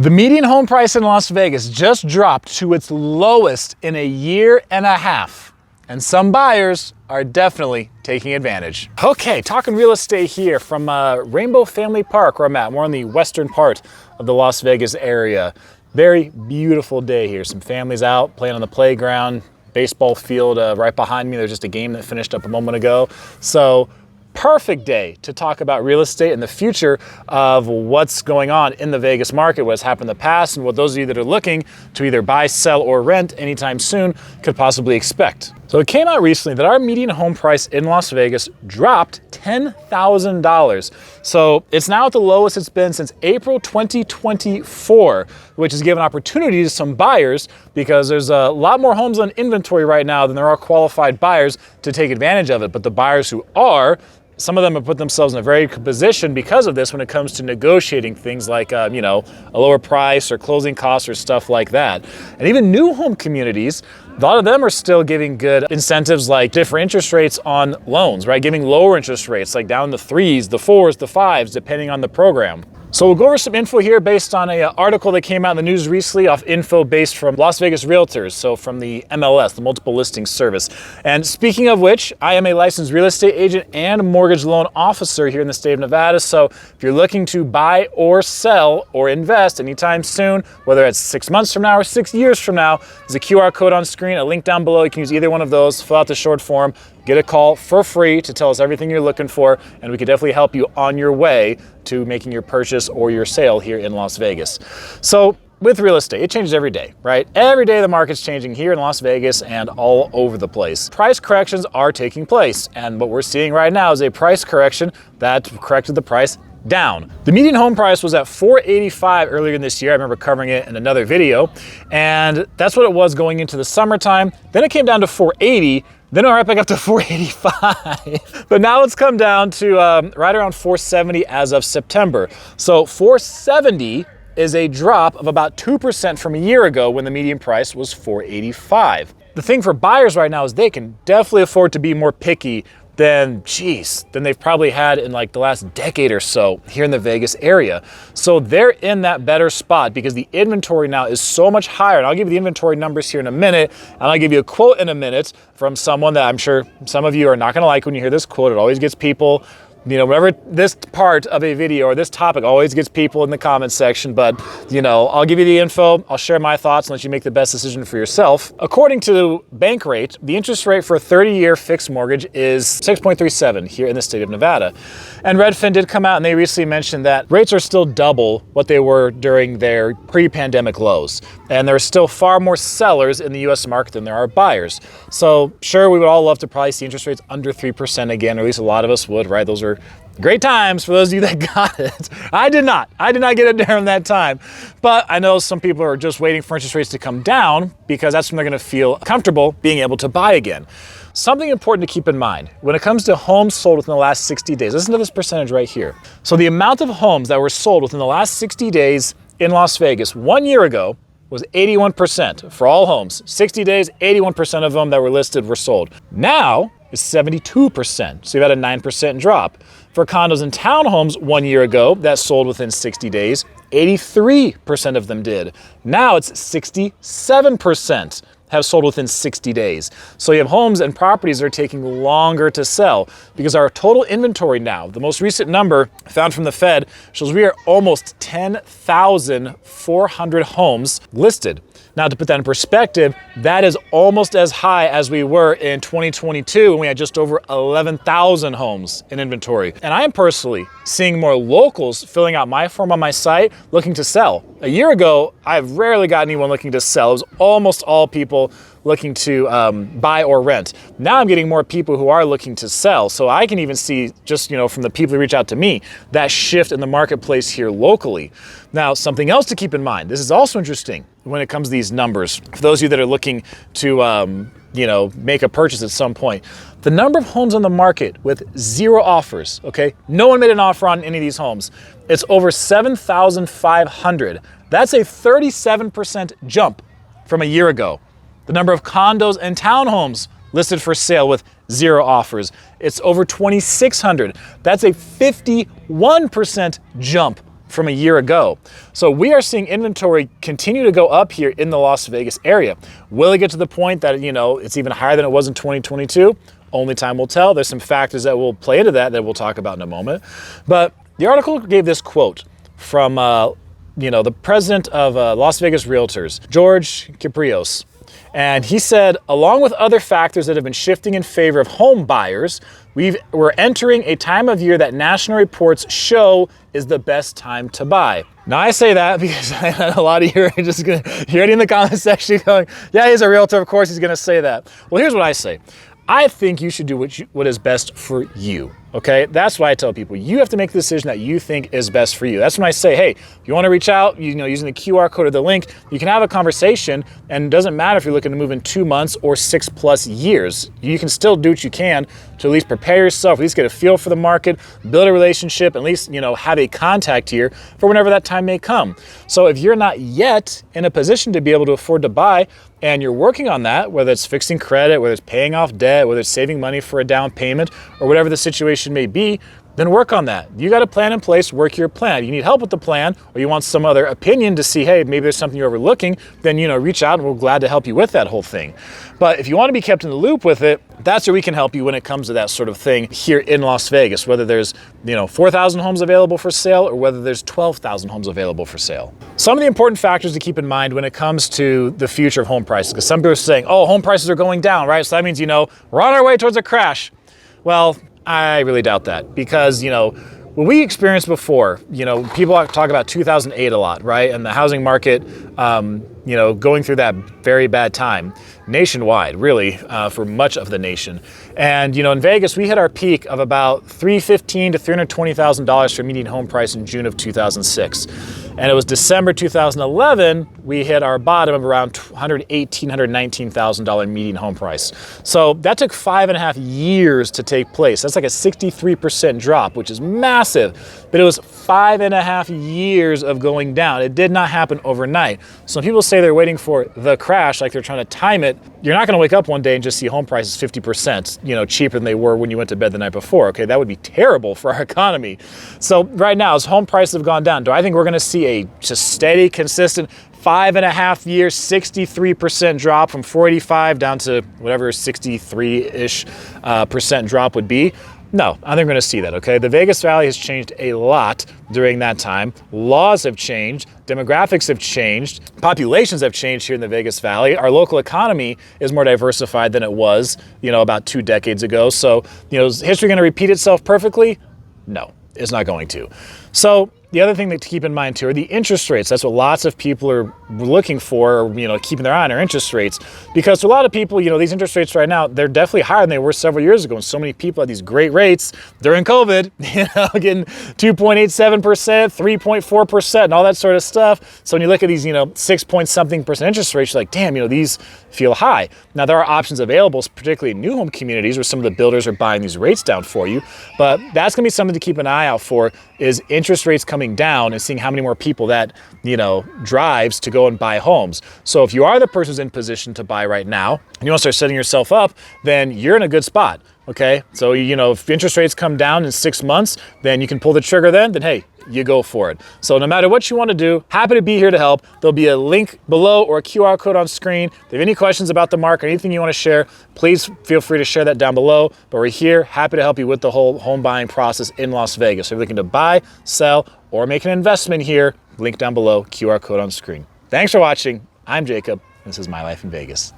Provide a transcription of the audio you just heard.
The median home price in Las Vegas just dropped to its lowest in a year and a half, and some buyers are definitely taking advantage. Okay, talking real estate here from Rainbow Family Park, where I'm at. We're on the western part of the Las Vegas area. Very beautiful day here. Some families out playing on the playground, baseball field right behind me. There's just a game that finished up a moment ago. So perfect day to talk about real estate and the future of what's going on in the Vegas market, what's happened in the past, and what those of you that are looking to either buy, sell, or rent anytime soon could possibly expect. So it came out recently that our median home price in Las Vegas dropped $10,000. So it's now at the lowest it's been since April 2024, which has given opportunity to some buyers because there's a lot more homes on inventory right now than there are qualified buyers to take advantage of it. But the buyers who are, some of them have put themselves in a very good position because of this when it comes to negotiating things like, a lower price or closing costs or stuff like that. And even new home communities, a lot of them are still giving good incentives like different interest rates on loans, right? Giving lower interest rates, like down the 3s, the 4s, the 5s, depending on the program. So we'll go over some info here based on an article that came out in the news recently off info based from Las Vegas Realtors, so from the MLS, the Multiple Listing Service. And speaking of which, I am a licensed real estate agent and mortgage loan officer here in the state of Nevada. So if you're looking to buy or sell or invest anytime soon, whether it's 6 months from now or 6 years from now, there's a QR code on screen, a link down below. You can use either one of those, fill out the short form, get a call for free to tell us everything you're looking for, and we can definitely help you on your way to making your purchase or your sale here in Las Vegas. So with real estate, it changes every day, right? Every day the market's changing here in Las Vegas and all over the place. Price corrections are taking place, and what we're seeing right now is a price correction that corrected the price down. The median home price was at $485 earlier in this year. I remember covering it in another video, and that's what it was going into the summertime. Then it came down to $480. Then we're right back up to $485. But now it's come down to right around $470 as of September. So $470 is a drop of about 2% from a year ago when the median price was $485. The thing for buyers right now is they can definitely afford to be more picky than they've probably had in like the last decade or so here in the Vegas area. So they're in that better spot because the inventory now is so much higher. And I'll give you the inventory numbers here in a minute, and I'll give you a quote in a minute from someone that I'm sure some of you are not gonna like when you hear this quote. It always gets people, whenever this part of a video or this topic always gets people in the comments section, but I'll give you the info, I'll share my thoughts and let you make the best decision for yourself. According to Bankrate, the interest rate for a 30-year fixed mortgage is 6.37 here in the state of Nevada. And Redfin did come out and they recently mentioned that rates are still double what they were during their pre-pandemic lows. And there are still far more sellers in the US market than there are buyers. So sure, we would all love to probably see interest rates under 3% again, or at least a lot of us would, right? Those are great times for those of you that got it. I did not get it during that time. But I know some people are just waiting for interest rates to come down because that's when they're gonna feel comfortable being able to buy again. Something important to keep in mind when it comes to homes sold within the last 60 days, listen to this percentage right here. So the amount of homes that were sold within the last 60 days in Las Vegas 1 year ago was 81% for all homes. 60 days, 81% of them that were listed were sold. Now it's 72%, so you've had a 9% drop. For condos and townhomes 1 year ago that sold within 60 days, 83% of them did. Now it's 67% have sold within 60 days. So you have homes and properties that are taking longer to sell because our total inventory now, the most recent number found from the Fed, shows we are almost 10,400 homes listed. Now, to put that in perspective, that is almost as high as we were in 2022 when we had just over 11,000 homes in inventory. And I am personally seeing more locals filling out my form on my site looking to sell. A year ago, I've rarely got anyone looking to sell. It was almost all people looking to buy or rent. Now I'm getting more people who are looking to sell. So I can even see just, from the people who reach out to me, that shift in the marketplace here locally. Now, something else to keep in mind, this is also interesting when it comes to these numbers. For those of you that are looking to, make a purchase at some point, the number of homes on the market with 0 offers, okay? No one made an offer on any of these homes. It's over 7,500. That's a 37% jump from a year ago. The number of condos and townhomes listed for sale with 0 offers, it's over 2,600. That's a 51% jump from a year ago. So we are seeing inventory continue to go up here in the Las Vegas area. Will it get to the point that, you know, it's even higher than it was in 2022? Only time will tell. There's some factors that will play into that we'll talk about in a moment. But the article gave this quote from, you know, the president of Las Vegas Realtors, George Kiprios. And he said, along with other factors that have been shifting in favor of home buyers, we're entering a time of year that national reports show is the best time to buy. Now I say that because I had a lot of you are just gonna, you're already in the comment section going, yeah, he's a realtor, of course he's gonna say that. Well, here's what I say. I think you should do what is best for you, okay? That's why I tell people. You have to make the decision that you think is best for you. That's when I say, hey, if you want to reach out, you know, using the QR code or the link, you can have a conversation, and it doesn't matter if you're looking to move in 2 months or 6+ years. You can still do what you can to at least prepare yourself, at least get a feel for the market, build a relationship, at least, you know, have a contact here for whenever that time may come. So if you're not yet in a position to be able to afford to buy, and you're working on that, whether it's fixing credit, whether it's paying off debt, whether it's saving money for a down payment, or whatever the situation may be, then work on that. You got a plan in place, work your plan. You need help with the plan, or you want some other opinion to see, hey, maybe there's something you're overlooking, then, you know, reach out and we're glad to help you with that whole thing. But if you want to be kept in the loop with it, that's where we can help you when it comes to that sort of thing here in Las Vegas, whether there's, you know, 4,000 homes available for sale or whether there's 12,000 homes available for sale. Some of the important factors to keep in mind when it comes to the future of home prices, because some people are saying, oh, home prices are going down, right? So that means, you know, we're on our way towards a crash. Well, I really doubt that because, you know, what we experienced before, you know, people talk about 2008 a lot, right? And the housing market, you know, going through that very bad time nationwide, really, for much of the nation. And, you know, in Vegas, we hit our peak of about $315,000 to $320,000 for median home price in June of 2006. And it was December 2011, we hit our bottom of around $118,000, $119,000 median home price. So that took 5.5 years to take place. That's like a 63% drop, which is massive. But it was 5.5 years of going down. It did not happen overnight. So when people say they're waiting for the crash, like they're trying to time it, you're not going to wake up one day and just see home prices 50%, you know, cheaper than they were when you went to bed the night before. Okay, that would be terrible for our economy. So right now, as home prices have gone down, do I think we're going to see a just steady, consistent 5.5 years, 63% drop from 485 down to whatever 63-ish percent drop would be? No, I think we're going to see that, okay? The Vegas Valley has changed a lot during that time. Laws have changed, demographics have changed, populations have changed here in the Vegas Valley. Our local economy is more diversified than it was, you know, about 2 decades ago. So, you know, is history going to repeat itself perfectly? No, it's not going to. So the other thing that to keep in mind too are the interest rates. That's what lots of people are looking for, or, you know, keeping their eye on our interest rates. Because to a lot of people, you know, these interest rates right now, they're definitely higher than they were several years ago. And so many people had these great rates during COVID, you know, getting 2.87%, 3.4%, and all that sort of stuff. So when you look at these, you know, 6-point-something% interest rates, you're like, damn, you know, these feel high. Now there are options available, particularly in new home communities where some of the builders are buying these rates down for you. But that's gonna be something to keep an eye out for, is interest rates coming down and seeing how many more people that, you know, drives to go and buy homes. So if you are the person who's in position to buy right now and you want to start setting yourself up, then you're in a good spot. Okay, so, you know, if interest rates come down in 6 months, then you can pull the trigger then hey, you go for it. So no matter what you want to do, happy to be here to help. There'll be a link below or a QR code on screen. If you have any questions about the market or anything you want to share, please feel free to share that down below. But we're here, happy to help you with the whole home buying process in Las Vegas. So if you're looking to buy, sell, or make an investment here, link down below, QR code on screen. Thanks for watching. I'm Jacob. This is My Life in Vegas.